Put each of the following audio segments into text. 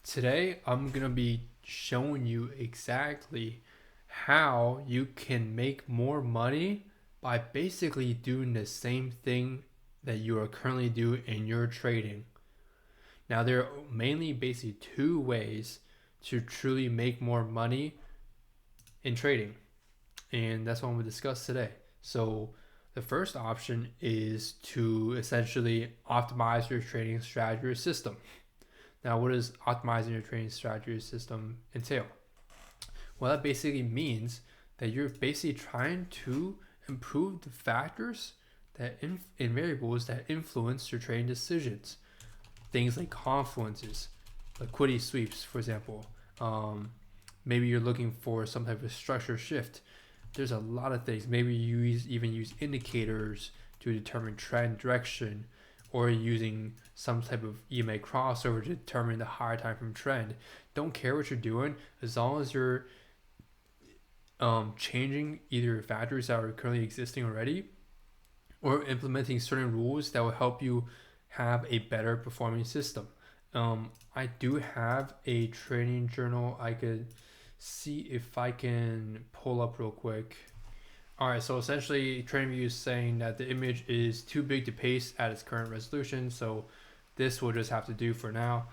Today, I'm going to be showing you exactly how you can make more money by basically doing the same thing that you are currently doing in your trading. Now, there are mainly basically two ways to truly make more money in trading, and that's what I'm going to discuss today. So, the first option is to essentially optimize your trading strategy or system. Now, what does optimizing your trading strategy system entail? Well, that basically means that you're basically trying to improve the factors and variables that influence your trading decisions. Things like confluences, liquidity sweeps, for example. Maybe you're looking for some type of structure shift. There's a lot of things. Maybe you even use indicators to determine trend direction, or using some type of EMA crossover to determine the higher time frame trend. Don't care what you're doing as long as you're changing either factors that are currently existing already or implementing certain rules that will help you have a better performing system. I do have a trading journal. I could see if I can pull up real quick. All right, so essentially TradingView is saying that the image is too big to paste at its current resolution, so this will just have to do for now.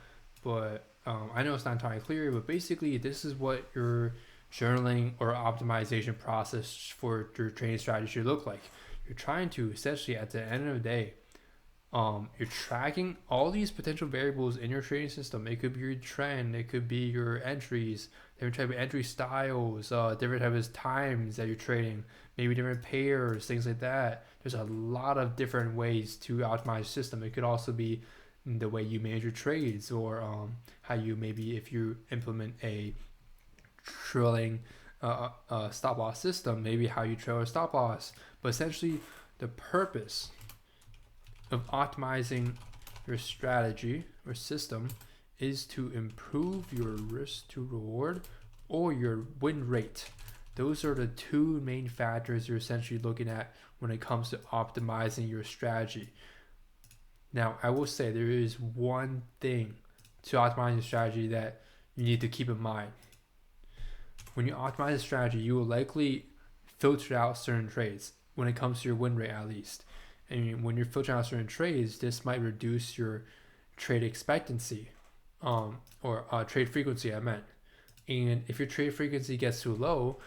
But I know it's not entirely clear, but basically this is what your journaling or optimization process for your trading strategy should look like. You're trying to essentially, at the end of the day, you're tracking all these potential variables in your trading system. It could be your trend, it could be your entries, different type of entry styles, different type of times that you're trading, maybe different pairs, things like that. There's a lot of different ways to optimize your system. It could also be the way you manage your trades, or how you, maybe if you implement a trailing stop loss system, maybe how you trail a stop loss. But essentially, the purpose of optimizing your strategy or system is to improve your risk to reward or your win rate. Those are the two main factors you're essentially looking at when it comes to optimizing your strategy. Now, I will say there is one thing to optimize your strategy that you need to keep in mind. When you optimize a strategy, you will likely filter out certain trades when it comes to your win rate, at least. And when you're filtering out certain trades, this might reduce your trade expectancy, or trade frequency, I meant. And if your trade frequency gets too low,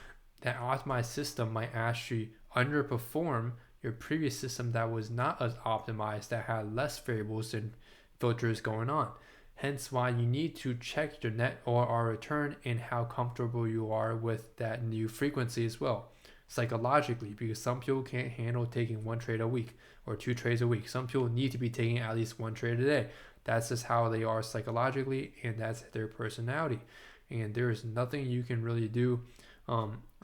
that optimized system might actually underperform your previous system that was not as optimized, that had less variables and filters going on. Hence why you need to check your net OR return and how comfortable you are with that new frequency as well, psychologically, because some people can't handle taking one trade a week or two trades a week. Some people need to be taking at least one trade a day. That's just how they are psychologically, and that's their personality. And there is nothing you can really do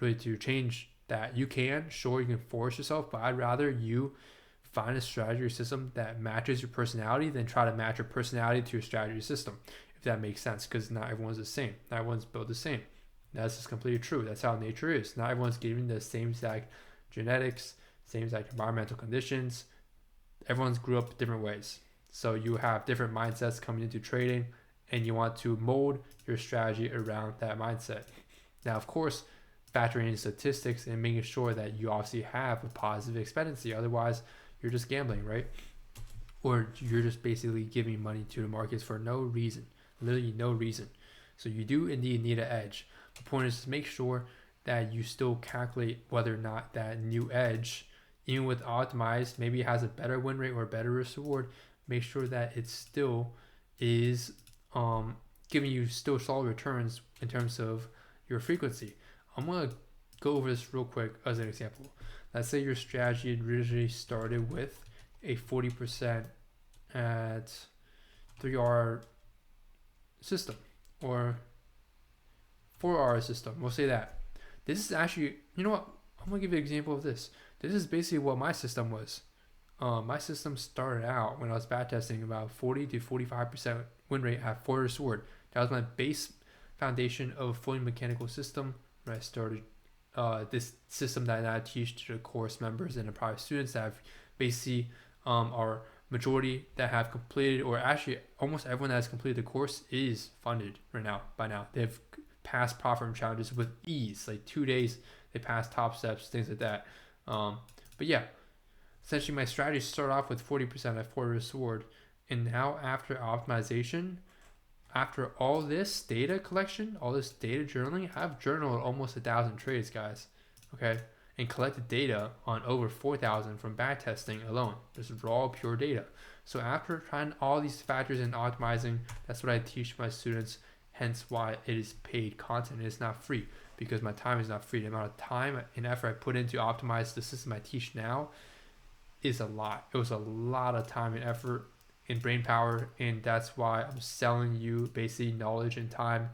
really to change that. You can, sure, you can force yourself, but I'd rather you find a strategy or system that matches your personality than try to match your personality to your strategy system, if that makes sense, because not everyone's the same. Not everyone's built the same. That's just completely true. That's how nature is. Not everyone's given the same exact genetics, same exact environmental conditions. Everyone's grew up different ways. So you have different mindsets coming into trading, and you want to mold your strategy around that mindset. Now, of course, factoring in statistics and making sure that you obviously have a positive expectancy. Otherwise, you're just gambling, right? Or you're just basically giving money to the markets for no reason, literally no reason. So you do indeed need an edge. The point is to make sure that you still calculate whether or not that new edge, even with optimized, maybe it has a better win rate or a better risk reward. Make sure that it still is giving you still solid returns in terms of your frequency. I'm gonna go over this real quick as an example. Let's say your strategy originally started with a 40% at 3R system or 4R system. We'll say that. This is actually, you know what? I'm going to give you an example of this. This is basically what my system was. My system started out when I was backtesting about 40 to 45% win rate at Forward Sword. That was my base foundation of fully mechanical system when I started this system that I teach to the course members and the private students that have basically are majority that have completed, or actually almost everyone that has completed the course is funded right now. By now, they've passed profit challenges with ease. Like 2 days, they passed top steps, things like that. But yeah, essentially my strategy started off with 40% at Fortress Sword, and now after optimization, after all this data collection, all this data journaling, I've journaled almost 1,000 trades, guys. Okay, and collected data on over 4,000 from backtesting alone. Just raw, pure data. So after trying all these factors and optimizing, that's what I teach my students. Hence why it is paid content. It's not free, because my time is not free. The amount of time and effort I put in to optimize the system I teach now is a lot. It was a lot of time and effort and brain power, and that's why I'm selling you basically knowledge and time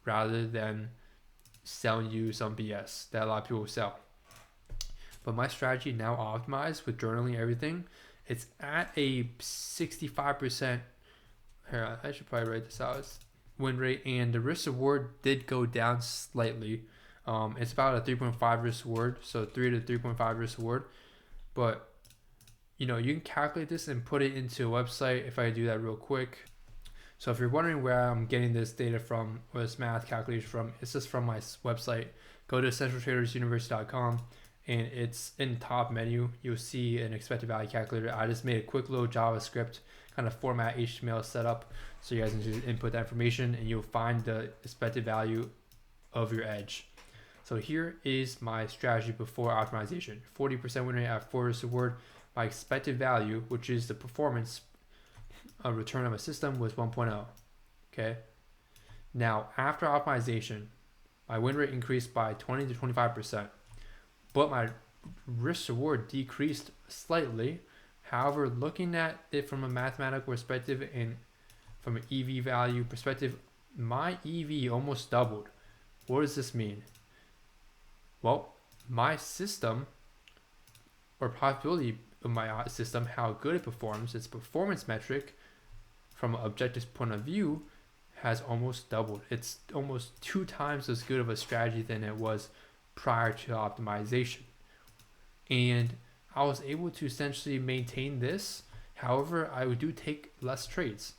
rather than selling you some BS that a lot of people sell. But my strategy now optimized with journaling, everything, it's at a 65%. Here, I should probably write this out. It's win rate, and the risk reward did go down slightly. It's about a 3.5 risk reward, so 3 to 3.5 risk reward. But you know, you can calculate this and put it into a website. If I do that real quick. So if you're wondering where I'm getting this data from, or this math calculation from, it's just from my website. Go to essentialtradersuniversity.com, and it's in the top menu. You'll see an expected value calculator. I just made a quick little JavaScript kind of format HTML setup, so you guys can just input that information, and you'll find the expected value of your edge. So here is my strategy before optimization. 40% win rate at Fortress Reward. My expected value, which is the performance return of a system, was 1.0. Okay. Now, after optimization, my win rate increased by 20 to 25%, but my risk reward decreased slightly. However, looking at it from a mathematical perspective and from an EV value perspective, my EV almost doubled. What does this mean? Well, my system, or probability of my system, how good it performs, its performance metric from an objective point of view has almost doubled. It's almost 2 times as good of a strategy than it was prior to optimization. And I was able to essentially maintain this. However, I do take less trades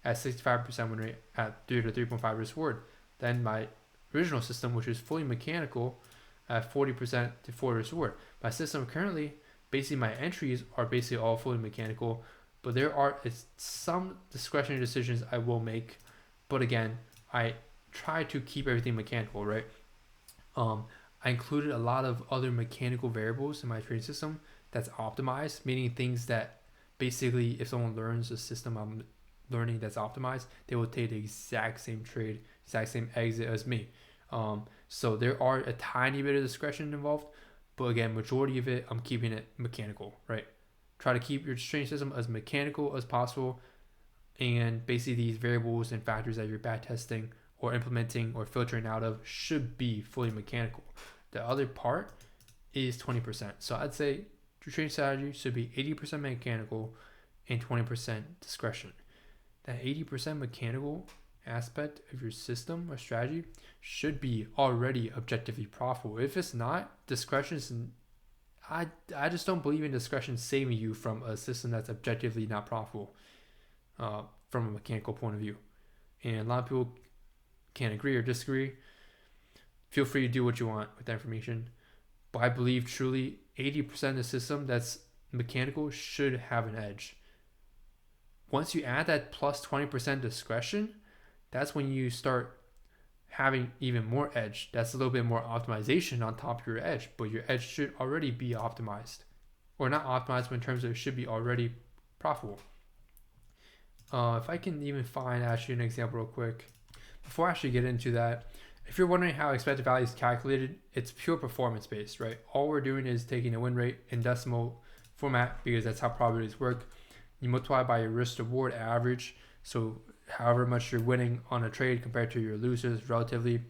at 65% win rate at 3 to 3.5 risk reward than my original system, which is fully mechanical at 40% to 4 risk reward. My system currently, basically my entries are basically all fully mechanical, but there are some discretionary decisions I will make. But again, I try to keep everything mechanical, right? I included a lot of other mechanical variables in my trading system that's optimized, meaning things that basically if someone learns the system I'm learning that's optimized, they will take the exact same trade, exact same exit as me. So there are a tiny bit of discretion involved, but again, majority of it, I'm keeping it mechanical, right? Try to keep your trading system as mechanical as possible, and basically these variables and factors that you're back testing or implementing or filtering out of should be fully mechanical. The other part is 20%. So I'd say your trading strategy should be 80% mechanical and 20% discretion. That 80% mechanical aspect of your system or strategy should be already objectively profitable. If it's not, discretion is, I just don't believe in discretion saving you from a system that's objectively not profitable from a mechanical point of view. And a lot of people can agree or disagree. Feel free to do what you want with that information. But I believe truly 80% of the system that's mechanical should have an edge. Once you add that plus 20% discretion, that's when you start having even more edge. That's a little bit more optimization on top of your edge, but your edge should already be optimized. Or not optimized, but in terms of it should be already profitable. If I can even find actually an example real quick. Before I actually get into that, if you're wondering how expected value is calculated, it's pure performance based, right? All we're doing is taking a win rate in decimal format because that's how probabilities work. You multiply by your risk reward average, so however much you're winning on a trade compared to your losers relatively,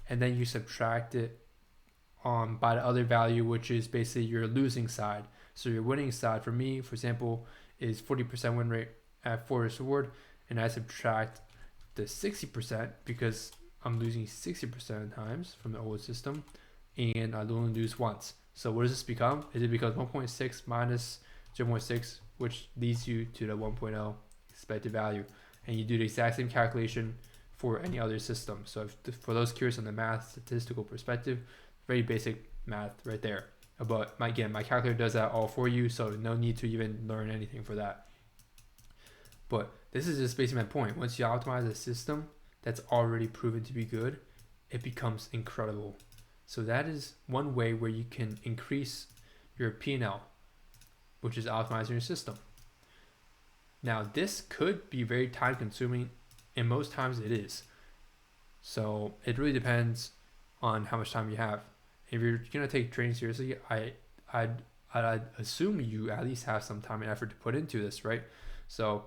and then you subtract it by the other value, which is basically your losing side. So your winning side for me, for example, is 40% win rate at Fortress Reward, and I subtract the 60% because I'm losing 60% of the times from the old system, and I only lose once. So what does this become? It becomes 1.6 minus 0.6, which leads you to the 1.0 expected value. And you do the exact same calculation for any other system. So for those curious on the math statistical perspective, very basic math right there. But again, my calculator does that all for you, so no need to even learn anything for that. But this is just basically my point. Once you optimize a system that's already proven to be good, it becomes incredible. So that is one way where you can increase your P&L, which is optimizing your system. Now, this could be very time consuming, and most times it is. So it really depends on how much time you have. If you're gonna take training seriously, I'd assume you at least have some time and effort to put into this, right? So,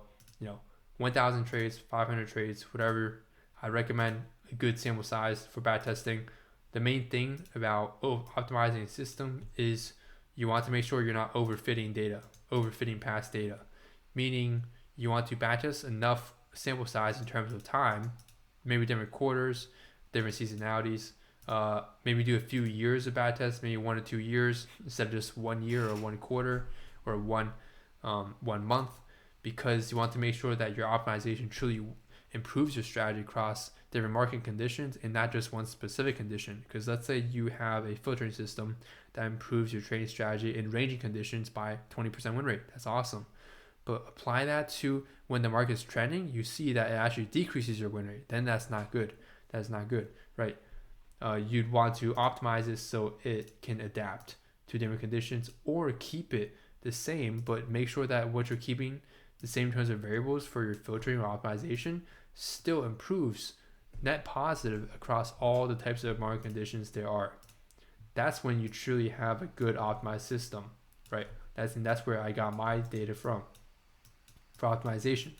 1,000 trades, 500 trades, whatever. I recommend a good sample size for bad testing. The main thing about optimizing a system is you want to make sure you're not overfitting past data. Meaning you want to bad test enough sample size in terms of time, maybe different quarters, different seasonalities, maybe do a few years of bad tests, maybe 1 to 2 years instead of just 1 year or 1 quarter or one month, because you want to make sure that your optimization truly improves your strategy across different market conditions and not just one specific condition. Because let's say you have a filtering system that improves your trading strategy in ranging conditions by 20% win rate. That's awesome. But apply that to when the market's trending, you see that it actually decreases your win rate. Then that's not good. That's not good, right? You'd want to optimize it so it can adapt to different conditions, or keep it the same, but make sure that what you're keeping the same in terms of variables for your filtering or optimization still improves net positive across all the types of market conditions there are. That's when you truly have a good optimized system, right? That's where I got my data from for optimization.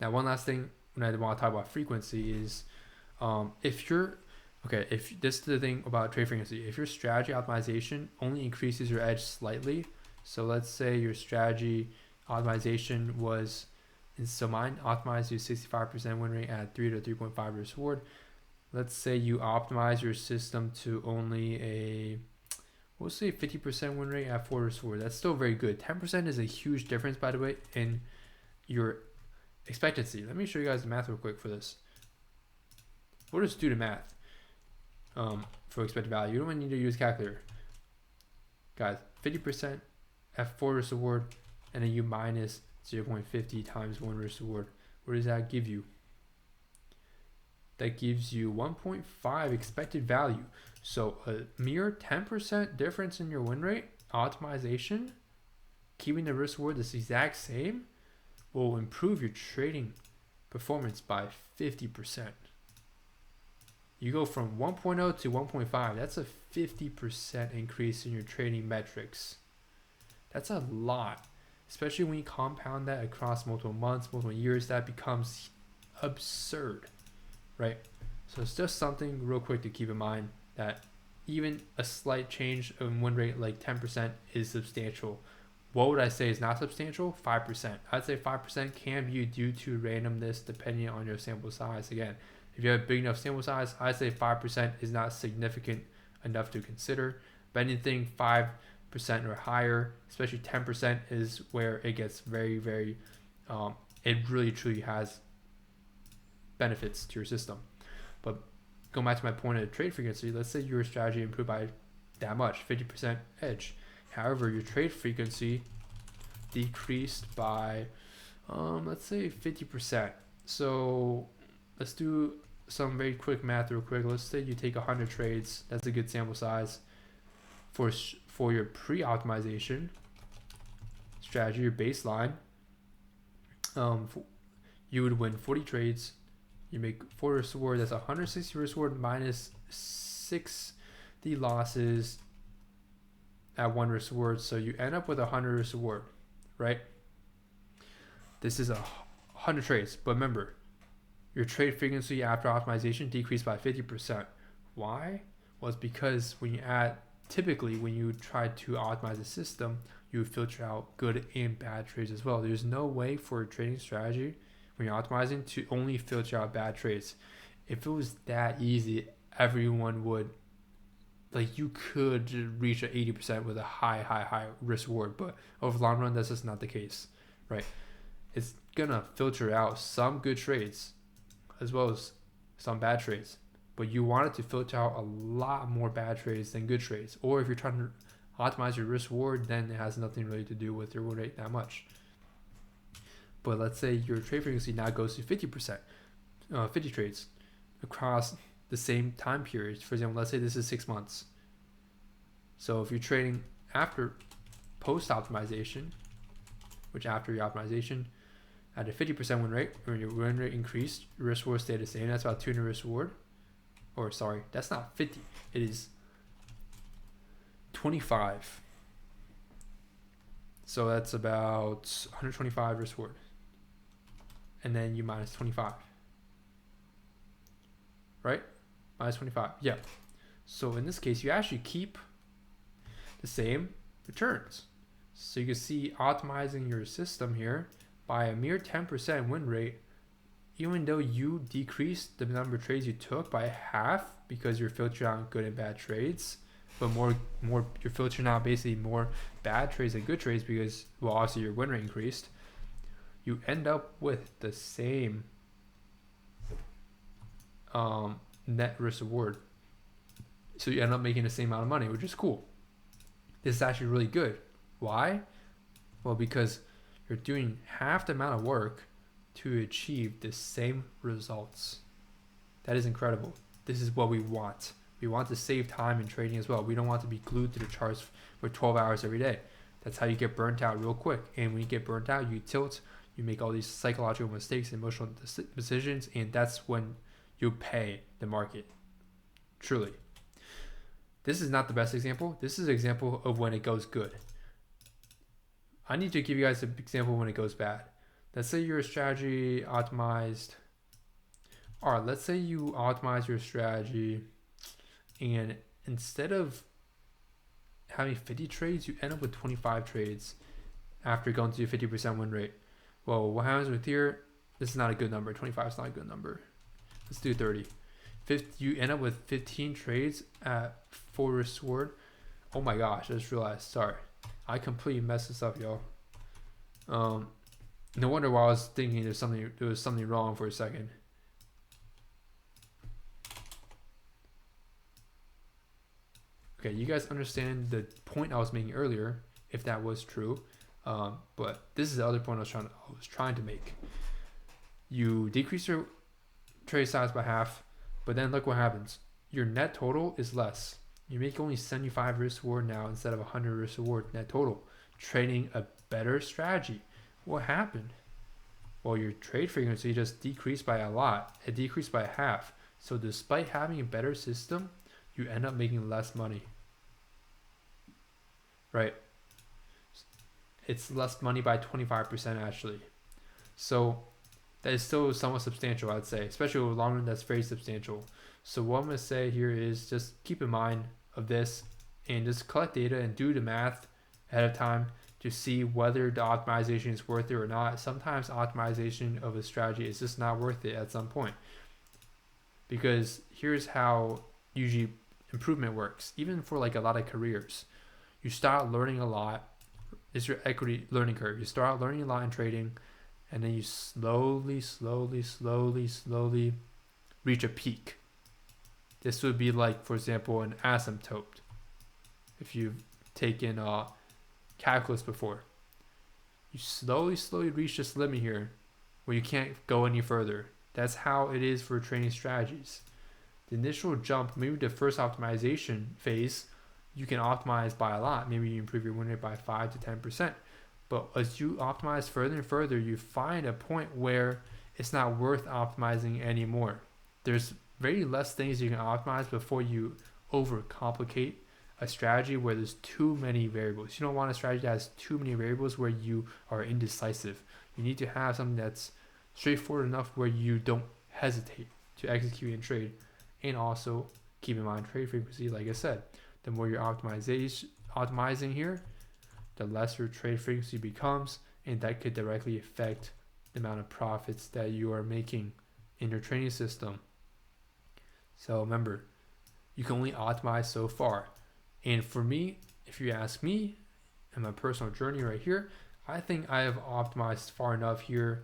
Now, one last thing when I want to talk about frequency is if this is the thing about trade frequency. If your strategy optimization only increases your edge slightly, so let's say your strategy optimization was, so mine optimized you 65% win rate at 3 to 3.5 risk reward. Let's say you optimize your system to only we'll say 50% win rate at 4 risk reward. That's still very good. 10% is a huge difference, by the way, in your expectancy. Let me show you guys the math real quick for this. We'll just do the math for expected value. You don't need to use a calculator. Guys, 50% at 4 risk reward, and then you minus 0.50 times 1 risk reward. What does that give you? That gives you 1.5 expected value. So a mere 10% difference in your win rate, optimization, keeping the risk reward the exact same, will improve your trading performance by 50%. You go from 1.0 to 1.5. That's a 50% increase in your trading metrics. That's a lot, especially when you compound that across multiple months, multiple years. That becomes absurd, right? So it's just something real quick to keep in mind, that even a slight change in win rate like 10% is substantial. What would I say is not substantial? 5%. I'd say 5% can be due to randomness depending on your sample size. Again, if you have a big enough sample size, I'd say 5% is not significant enough to consider. But anything 5% or higher, especially 10%, is where it gets very, very, it really truly has benefits to your system. But going back to my point of trade frequency, let's say your strategy improved by that much, 50% edge. However, your trade frequency decreased by, let's say 50%. So let's do some very quick math real quick. Let's say you take 100 trades. That's a good sample size for your pre-optimization strategy, your baseline. You would win 40 trades. You make 4 risk reward. That's 160 risk reward minus 60 losses at 1 risk reward. So you end up with 100 risk reward, right? This is 100 trades. But remember, your trade frequency after optimization decreased by 50%. Why? Well, it's because typically when you try to optimize a system, you filter out good and bad trades as well. There's no way for a trading strategy when you're optimizing to only filter out bad trades. If it was that easy, everyone would, you could reach an 80% with a high risk reward, but over the long run, that's just not the case, right? It's gonna filter out some good trades as well as some bad trades, but you want it to filter out a lot more bad trades than good trades. Or if you're trying to optimize your risk reward, then it has nothing really to do with your win rate that much. But let's say your trade frequency now goes to 50%, 50 trades across the same time periods. For example, let's say this is 6 months. So if you're trading after post optimization, which after your optimization at a 50% win rate, when your win rate increased, your risk reward stayed the same. That's about 200 risk reward. Or sorry, that's not 50. It is 25. So that's about 125 risk reward. And then you minus 25. Right? Minus 25. Yeah. So in this case, you actually keep the same returns. So you can see optimizing your system here by a mere 10% win rate, even though you decreased the number of trades you took by half because you're filtering out good and bad trades, but more you're filtering out basically more bad trades than good trades because, well, obviously your win rate increased. You end up with the same net risk reward. So you end up making the same amount of money, which is cool. This is actually really good. Why? Well, because you're doing half the amount of work to achieve the same results. That is incredible. This is what we want. We want to save time in trading as well. We don't want to be glued to the charts for 12 hours every day. That's how you get burnt out real quick. And when you get burnt out, you tilt, you make all these psychological mistakes, emotional decisions, and that's when you pay the market. Truly. This is not the best example. This is an example of when it goes good. I need to give you guys an example when it goes bad. Let's say your strategy optimized. All right, let's say you optimize your strategy and instead of having 50 trades, you end up with 25 trades after going to 50% win rate. Well, what happens with here? This is not a good number. 25 is not a good number. Let's do 30. You end up with 15 trades at full risk reward. Oh my gosh, I just realized. Sorry. I completely messed this up, y'all. No wonder why I was thinking there was something wrong for a second. Okay, you guys understand the point I was making earlier, if that was true. But this is the other point I was trying to make. You decrease your trade size by half, but then look what happens. Your net total is less. You make only 75 risk reward now instead of 100 risk reward net total. Trading a better strategy. What happened? Well, your trade frequency just decreased by a lot. It decreased by half. So despite having a better system, you end up making less money. Right? It's less money by 25% actually. So that is still somewhat substantial, I'd say, especially with long run. That's very substantial. So what I'm going to say here is just keep in mind of this and just collect data and do the math ahead of time to see whether the optimization is worth it or not. Sometimes optimization of a strategy is just not worth it at some point, because here's how usually improvement works. Even for like a lot of careers, you start learning a lot. It's your equity learning curve. You start learning a lot in trading, and then you slowly reach a peak. This would be like, for example, an asymptote. If you've taken calculus before, you slowly reach this limit here where you can't go any further. That's how it is for trading strategies. The initial jump, maybe the first optimization phase, you can optimize by a lot. Maybe you improve your win rate by 5 to 10%. But as you optimize further and further, you find a point where it's not worth optimizing anymore. There's very less things you can optimize before you overcomplicate a strategy where there's too many variables. You don't want a strategy that has too many variables where you are indecisive. You need to have something that's straightforward enough where you don't hesitate to execute and trade. And also keep in mind trade frequency. Like I said, the more you're optimizing here, the less your trade frequency becomes, and that could directly affect the amount of profits that you are making in your trading system. So remember, you can only optimize so far. And for me, if you ask me, in my personal journey right here, I think I have optimized far enough here,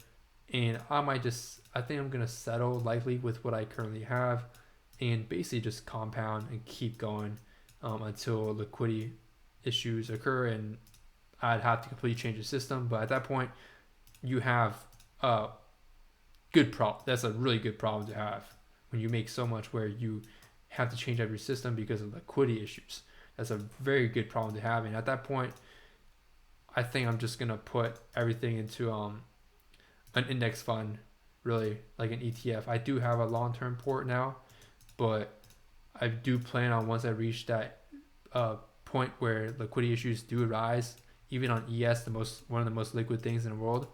and I think I'm gonna settle likely with what I currently have, and basically just compound and keep going until liquidity issues occur, and I'd have to completely change the system. But at that point, you have a good problem. That's a really good problem to have when you make so much where you have to change up your system because of liquidity issues. That's a very good problem to have. And at that point, I think I'm just gonna put everything into an index fund, really like an ETF. I do have a long-term port now, but I do plan on, once I reach that point where liquidity issues do arise, even on ES, one of the most liquid things in the world,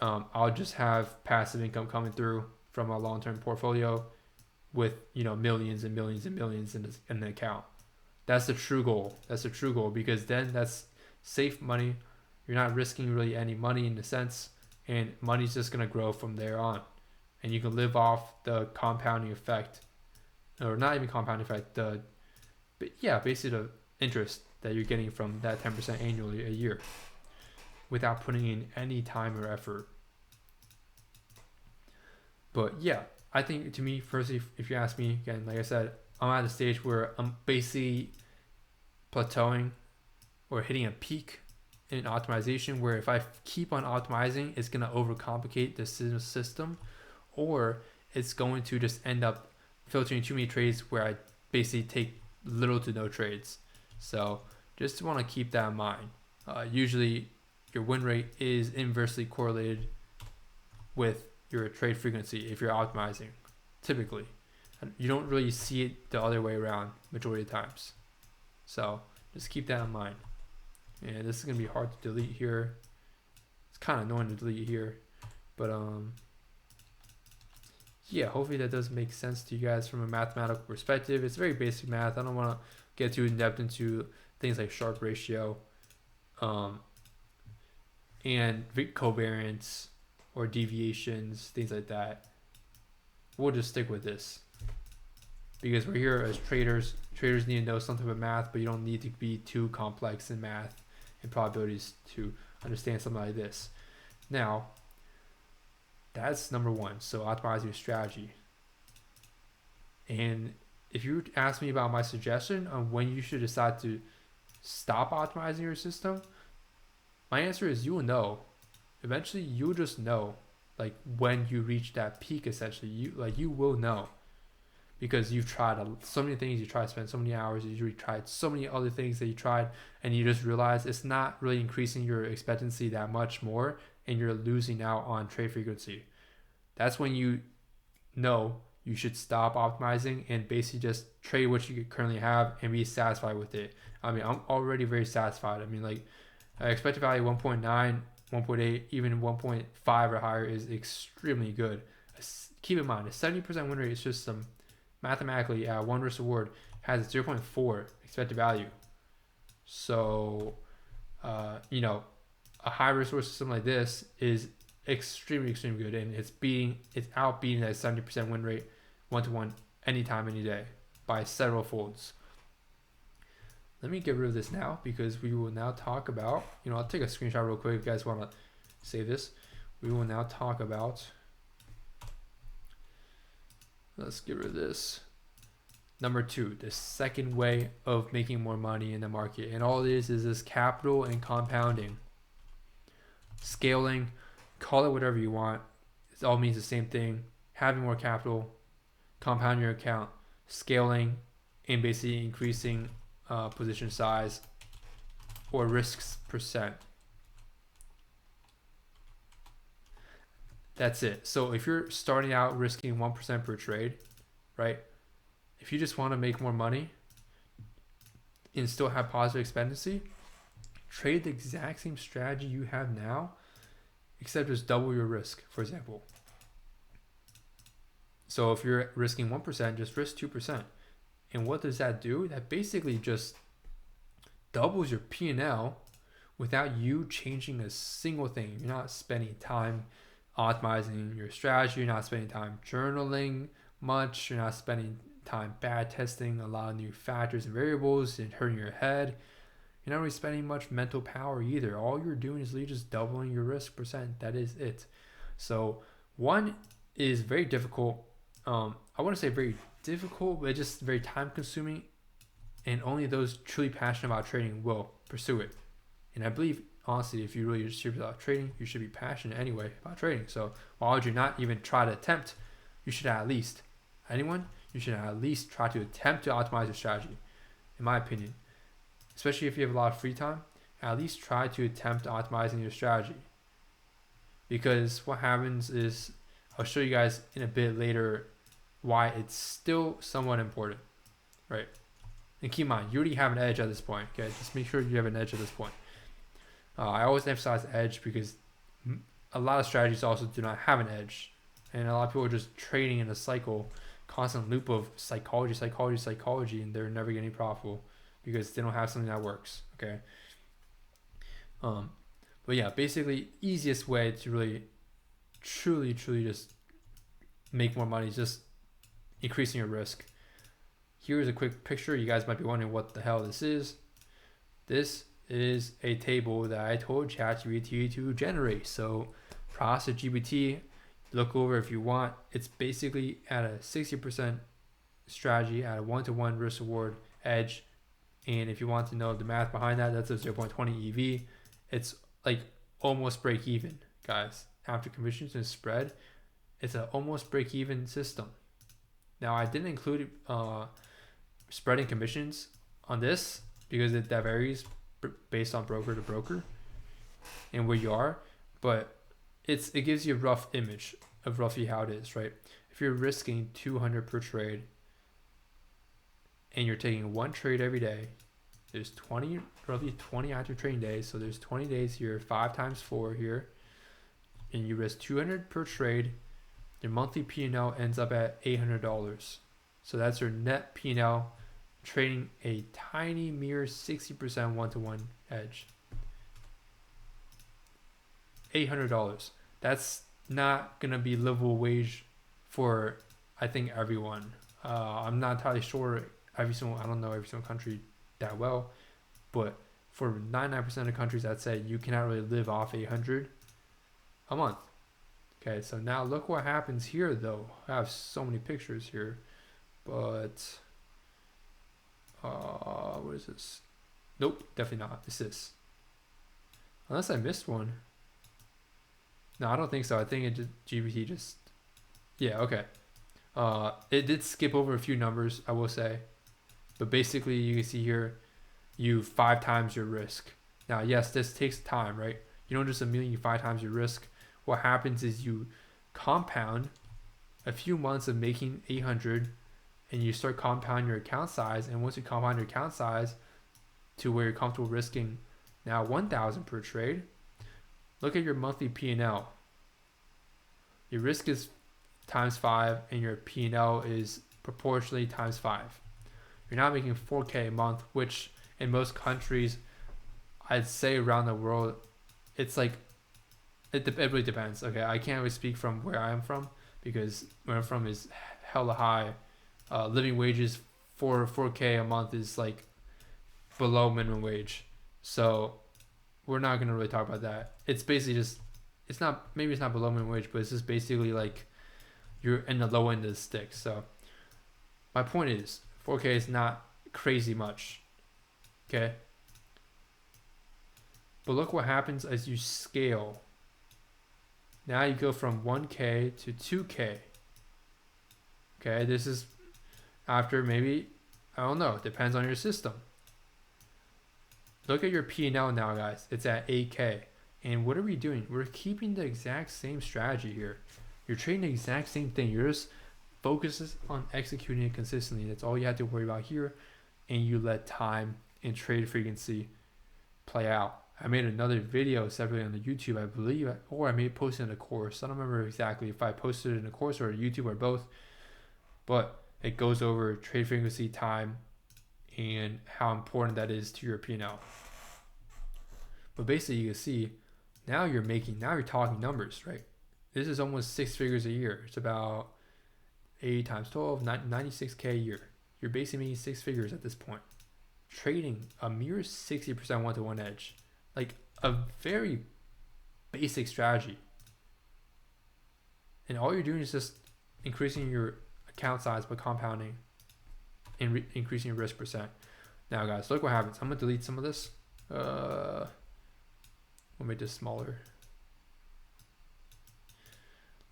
I'll just have passive income coming through from a long-term portfolio with millions and millions and millions in the account. That's the true goal. That's the true goal, because then that's safe money. You're not risking really any money in a sense, and money's just gonna grow from there on, and you can live off the compounding effect, or not even compounding effect. Basically the interest that you're getting from that 10% annually a year, without putting in any time or effort. But yeah, I think, to me, firstly, if you ask me again, like I said, I'm at a stage where I'm basically plateauing or hitting a peak in optimization, where if I keep on optimizing, it's going to overcomplicate the system, or it's going to just end up filtering too many trades where I basically take little to no trades. So just want to keep that in mind. Usually your win rate is inversely correlated with your trade frequency if you're optimizing, typically. You don't really see it the other way around majority of times. So just keep that in mind. And this is going to be hard to delete here. It's kind of annoying to delete here. But yeah, hopefully that does make sense to you guys from a mathematical perspective. It's very basic math. I don't want to get too in depth into things like Sharpe ratio and covariance or deviations, things like that. We'll just stick with this, because we're here as traders. Traders need to know something about math, but you don't need to be too complex in math and probabilities to understand something like this. Now, that's number one. So optimize your strategy. And if you ask me about my suggestion on when you should decide to stop optimizing your system, my answer is you will know. Eventually, you'll just know, like when you reach that peak. Essentially, you will know, because you've tried so many things. You tried to spend so many hours. You tried so many other things that you tried, and you just realize it's not really increasing your expectancy that much more, and you're losing out on trade frequency. That's when you know you should stop optimizing and basically just trade what you currently have and be satisfied with it. I mean, I'm already very satisfied. I mean, like, expected value 1.9, 1.8, even 1.5 or higher is extremely good. Keep in mind, a 70% win rate is just mathematically, one risk reward has 0.4 expected value. So, a high risk reward system like this is extremely good, and it's outbeating that 70% win rate 1-to-1 anytime, any day, by several folds. Let me get rid of this now, because we will now talk about, I'll take a screenshot real quick if you guys want to save this. We will now talk about, let's get rid of this. Number 2, the second way of making more money in the market. And all it is this capital and compounding. Scaling, call it whatever you want. It all means the same thing. Having more capital, compound your account, scaling, and basically increasing position size or risks percent. That's it. So if you're starting out risking 1% per trade, right? If you just want to make more money and still have positive expectancy, trade the exact same strategy you have now, except just double your risk, for example. So if you're risking 1%, just risk 2%. And what does that do? That basically just doubles your P&L without you changing a single thing. You're not spending time optimizing your strategy. You're not spending time journaling much. You're not spending time bad testing a lot of new factors and variables and hurting your head. You're not really spending much mental power either. All you're doing is literally just doubling your risk percent. That is it. So one is very difficult. I wouldn't say very difficult, but just very time consuming, and only those truly passionate about trading will pursue it. And I believe honestly, if you really are serious about trading, you should be passionate anyway about trading. So why would you not even try to attempt? You should at least, anyone, you should at least try to attempt to optimize your strategy, in my opinion. Especially if you have a lot of free time, at least try to attempt optimizing your strategy. Because what happens is, I'll show you guys in a bit later why it's still somewhat important, right? And keep in mind, you already have an edge at this point, okay? Just make sure you have an edge at this point. I always emphasize edge because a lot of strategies also do not have an edge. And a lot of people are just trading in a cycle, constant loop of psychology, and they're never getting profitable because they don't have something that works, okay? But yeah, basically, easiest way to really, truly just make more money is just increasing your risk. Here's a quick picture. You guys might be wondering what the hell this is. This is a table that I told ChatGPT to generate. So process GPT, look over if you want. It's basically at a 60% strategy at a 1-to-1 risk reward edge. And if you want to know the math behind that, that's a 0.20 EV. It's like almost break even, guys. After commissions and spread, it's an almost break even system. Now I didn't include spreading commissions on this because that varies based on broker to broker and where you are, but it gives you a rough image of roughly how it is, right? If you're risking 200 per trade and you're taking one trade every day, there's roughly 20 active trading days, so there's 20 days here, 5 times 4 here, and you risk 200 per trade. Your monthly P&L ends up at $800. So that's your net P&L trading a tiny mere 60% 1-to-1 edge. $800. That's not gonna be livable wage for, I think, everyone. I'm not entirely sure I don't know every single country that well, but for 99% of the countries, I'd say you cannot really live off 800 a month. Okay, so now look what happens here though. I have so many pictures here, but what is this? Nope, definitely not. It's this. Unless I missed one. No, I don't think so. I think it just GPT just, yeah, okay. It did skip over a few numbers, I will say, but basically you can see here, you 5 times your risk. Now, yes, this takes time, right? You don't just immediately 5 times your risk. What happens is you compound a few months of making 800 and you start compounding your account size. And once you compound your account size to where you're comfortable risking now 1,000 per trade, look at your monthly P&L. Your risk is times 5 and your P&L is proportionally times 5. You're not making 4K a month, which in most countries, I'd say around the world, it's like, it really depends. Okay, I can't really speak from where I am from because where I'm from is hella high. Living wages for 4K a month is like below minimum wage. So we're not gonna really talk about that. It's basically just, maybe it's not below minimum wage, but it's just basically like you're in the low end of the stick. So my point is 4K is not crazy much. Okay. But look what happens as you scale. Now you go from 1K to 2K. Okay, this is after maybe, I don't know, it depends on your system. Look at your P&L now, guys. It's at 8K. And what are we doing? We're keeping the exact same strategy here. You're trading the exact same thing. You're just focuses on executing it consistently. That's all you have to worry about here. And you let time and trade frequency play out. I made another video separately on the YouTube, I believe, or I may post it in a course. I don't remember exactly if I posted it in a course or YouTube or both, but it goes over trade frequency, time, and how important that is to your P&L. But basically, you can see now you're talking numbers, right? This is almost 6 figures a year. It's about 80 times 12, 96K a year. You're basically making 6 figures at this point. trading a mere 60% one-to-one edge, like a very basic strategy, and all you're doing is just increasing your account size by compounding and increasing your risk percent. Now guys, look what happens. I'm gonna delete some of this. We'll make this smaller.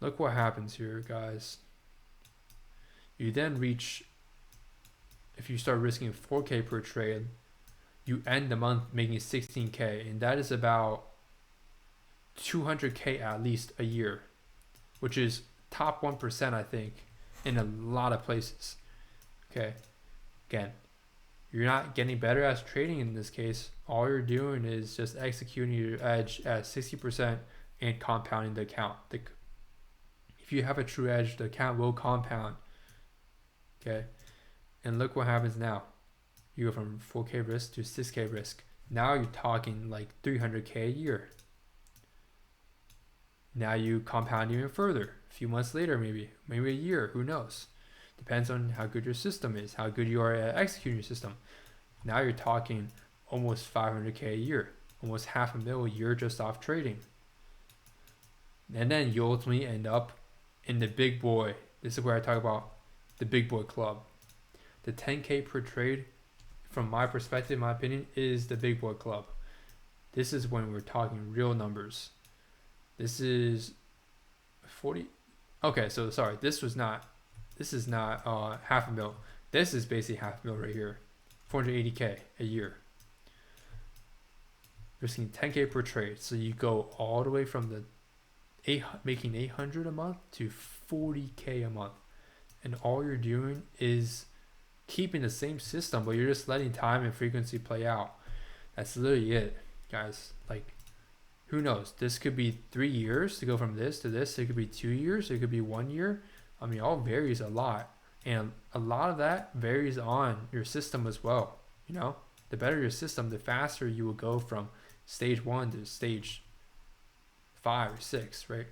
Look what happens here, guys. You then reach, if you start risking 4K per trade, you end the month making 16K, and that is about 200K at least a year, which is top 1%, I think, in a lot of places. Okay, again, you're not getting better at trading in this case. All you're doing is just executing your edge at 60% and compounding the account. If you have a true edge, the account will compound. Okay, and look what happens now. You go from 4K risk to 6K risk. Now you're talking like 300K a year. Now you compound even further. A few months later, maybe a year, who knows? Depends on how good your system is, how good you are at executing your system. Now you're talking almost 500K a year, almost $500,000 a year just off trading. And then you ultimately end up in the big boy. This is where I talk about the big boy club. The 10K per trade, from my perspective, my opinion, is the big boy club. This is when we're talking real numbers. This is 40. Okay, so sorry, this is not $500,000. This is basically $500,000 right here. 480K a year. Risking 10K per trade. So you go all the way from the making 800 a month to 40K a month. And all you're doing is keeping the same system, but you're just letting time and frequency play out. That's literally it, guys. Like, who knows? This could be 3 years to go from this to this. It could be 2 years. It could be 1 year. I mean, all varies a lot. And a lot of that varies on your system as well. You know, the better your system, the faster you will go from stage 1 to stage 5 or 6, right?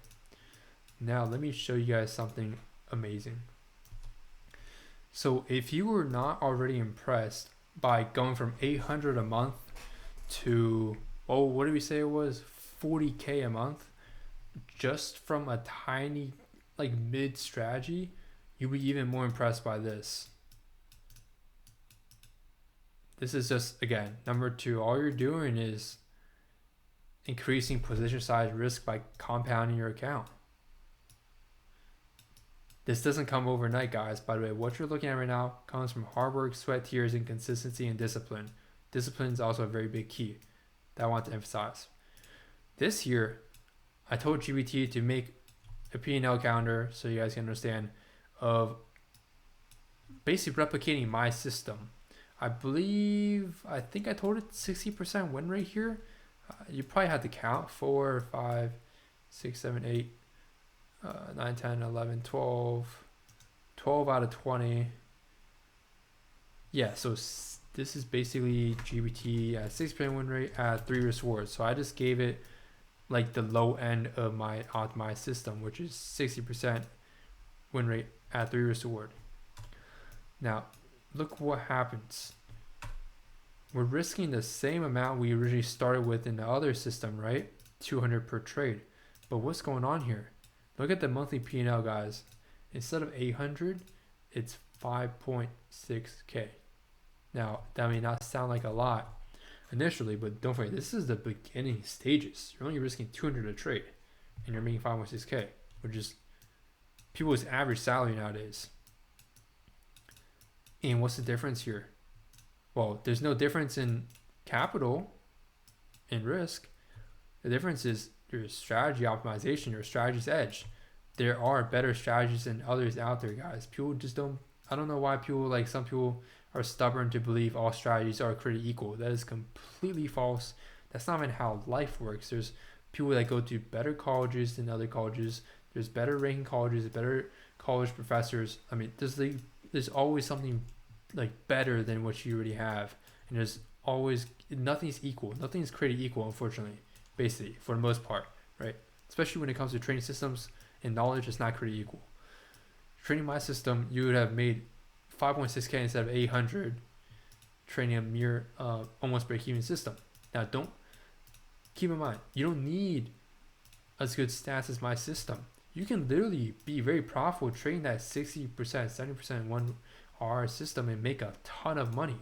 Now, let me show you guys something amazing. So if you were not already impressed by going from 800 a month to, oh, what did we say it was? 40K a month, just from a tiny, like, mid strategy, you'll be even more impressed by this. This is just, again, number 2. All you're doing is increasing position size risk by compounding your account. This doesn't come overnight, guys. By the way, what you're looking at right now comes from hard work, sweat, tears, and consistency and discipline. Discipline is also a very big key that I want to emphasize. This year, I told GBT to make a P&L calendar, so you guys can understand, of basically replicating my system. I think I told it 60% win rate here. You probably had to count 4, 5, 6, 7, 8, 9, 10, 11, 12 out of 20. Yeah, so this is basically GBT at 6% win rate at 3 risk rewards. So I just gave it like the low end of my optimized system, which is 60% win rate at 3 risk reward. Now, look what happens. We're risking the same amount we originally started with in the other system, right? 200 per trade. But what's going on here? Look at the monthly P&L, guys. Instead of 800, it's 5.6K. Now, that may not sound like a lot initially, but don't forget, this is the beginning stages. You're only risking 200 a trade, and you're making 5.6K, which is people's average salary nowadays. And what's the difference here? Well, there's no difference in capital and risk. The difference is your strategy optimization, your strategy's edge. There are better strategies than others out there, guys. People just don't, I don't know why people, like, some people are stubborn to believe all strategies are created equal. That is completely false. That's not even how life works. There's people that go to better colleges than other colleges. There's better ranking colleges, better college professors. I mean, there's always something like better than what you already have. And there's always, nothing's equal. Nothing's created equal, unfortunately, basically, for the most part, right? Especially when it comes to training systems and knowledge, it's not created equal. Training my system, you would have made 5.6K instead of 800. training a mere almost break-even system. Now, don't keep in mind, you don't need as good stats as my system. You can literally be very profitable trading that 60%, 70% 1R system and make a ton of money.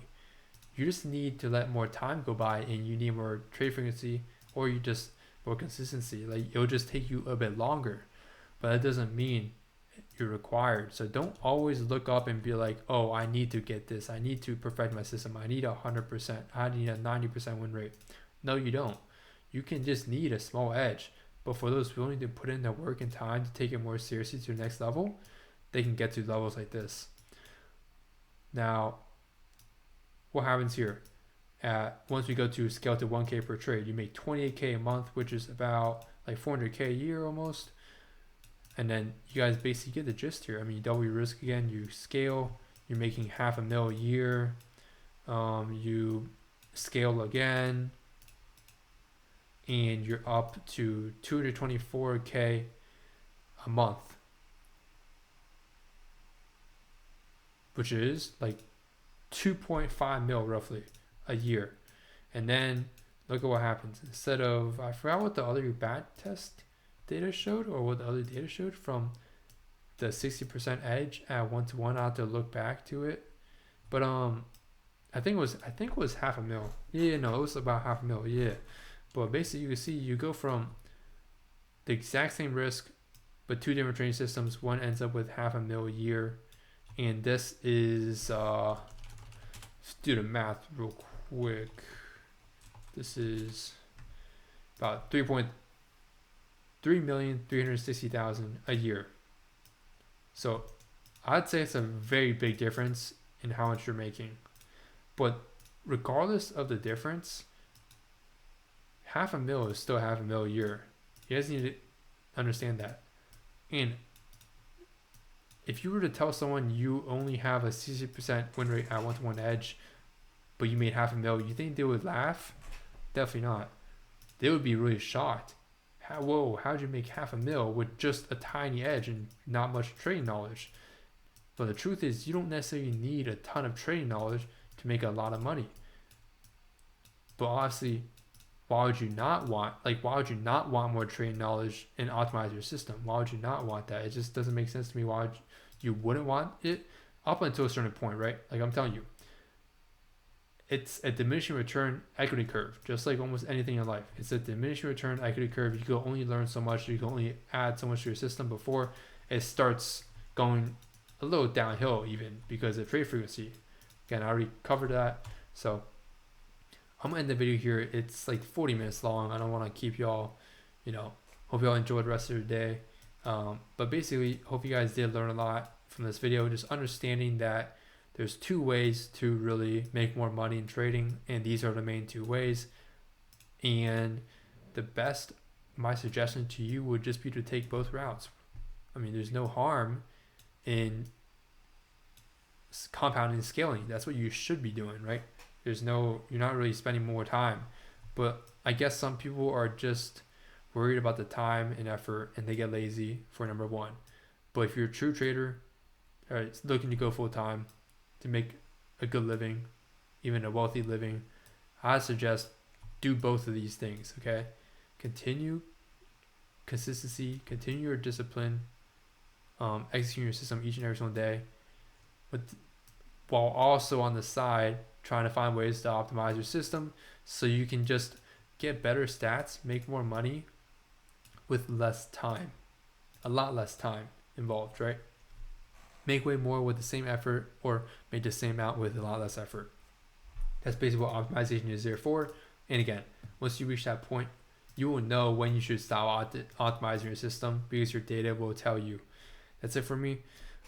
You just need to let more time go by, and you need more trade frequency, or you just more consistency. Like, it'll just take you a bit longer, but that doesn't mean you're required. So don't always look up and be like, oh, I need to get this, I need to perfect my system, I need 100%, I need a 90% win rate. No, you don't. You can just need a small edge. But for those willing to put in the work and time to take it more seriously to the next level, they can get to levels like this. Now, what happens here? Once we go to scale to 1K per trade, you make 28K a month, which is about like 400K a year almost. And then you guys basically get the gist here. I mean, you double your risk again, you scale, you're making $500,000 a year. You scale again, and you're up to 224K a month, which is like 2.5 mil roughly a year. And then look at what happens. Instead of, I forgot what the other back test data showed, or what the other data showed from the 60% edge at 1-to-1. I have to look back to it, but I think it was $500,000. Yeah, no, it was about $500,000. Yeah. But basically, you can see you go from the exact same risk, but two different training systems. One ends up with $500,000 a year, and this is let's do the math real quick. This is about 3,360,000 a year. So I'd say it's a very big difference in how much you're making. But regardless of the difference, $500,000 is still $500,000 a year. You guys need to understand that. And if you were to tell someone you only have a 60% win rate at 1-to-1 edge, but you made $500,000, you think they would laugh? Definitely not. They would be really shocked. How'd you make $500,000 with just a tiny edge and not much trading knowledge? But the truth is, you don't necessarily need a ton of trading knowledge to make a lot of money. But obviously, why would you not want more trading knowledge and optimize your system? Why would you not want that? It just doesn't make sense to me why you wouldn't want it up until a certain point, right? Like I'm telling you, it's a diminishing return equity curve, just like almost anything in life. It's a diminishing return equity curve. You can only learn so much. You can only add so much to your system before it starts going a little downhill, even because of trade frequency. Again, I already covered that. So I'm gonna end the video here. It's like 40 minutes long. I don't want to keep y'all, hope y'all enjoyed the rest of your day. But basically, hope you guys did learn a lot from this video. Just understanding that there's two ways to really make more money in trading, and these are the main two ways. And my suggestion to you would just be to take both routes. I mean, there's no harm in compounding and scaling. That's what you should be doing, right? You're not really spending more time. But I guess some people are just worried about the time and effort, and they get lazy for number one. But if you're a true trader, looking to go full time to make a good living, even a wealthy living, I suggest do both of these things. Okay, continue consistency, continue your discipline, executing your system each and every single day, but while also on the side trying to find ways to optimize your system so you can just get better stats, make more money with less time, a lot less time involved, right? Make way more with the same effort, or make the same amount with a lot less effort. That's basically what optimization is there for. And again, once you reach that point, you will know when you should stop optimizing your system, because your data will tell you. That's it for me.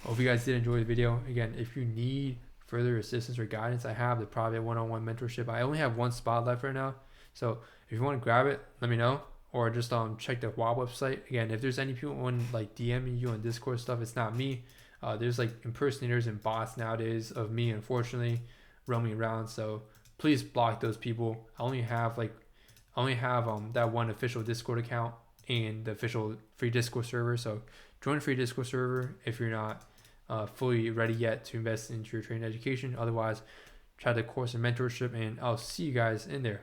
Hope you guys did enjoy the video. Again, if you need further assistance or guidance, I have the private one-on-one mentorship. I only have one spot left right now, so if you want to grab it, let me know, or just check the WOW website. Again, if there's any people DMing you on Discord stuff, it's not me. There's like impersonators and bots nowadays of me, unfortunately, roaming around. So please block those people. I only have that one official Discord account and the official free Discord server. So join a free Discord server if you're not fully ready yet to invest into your trading education. Otherwise, try the course and mentorship, and I'll see you guys in there.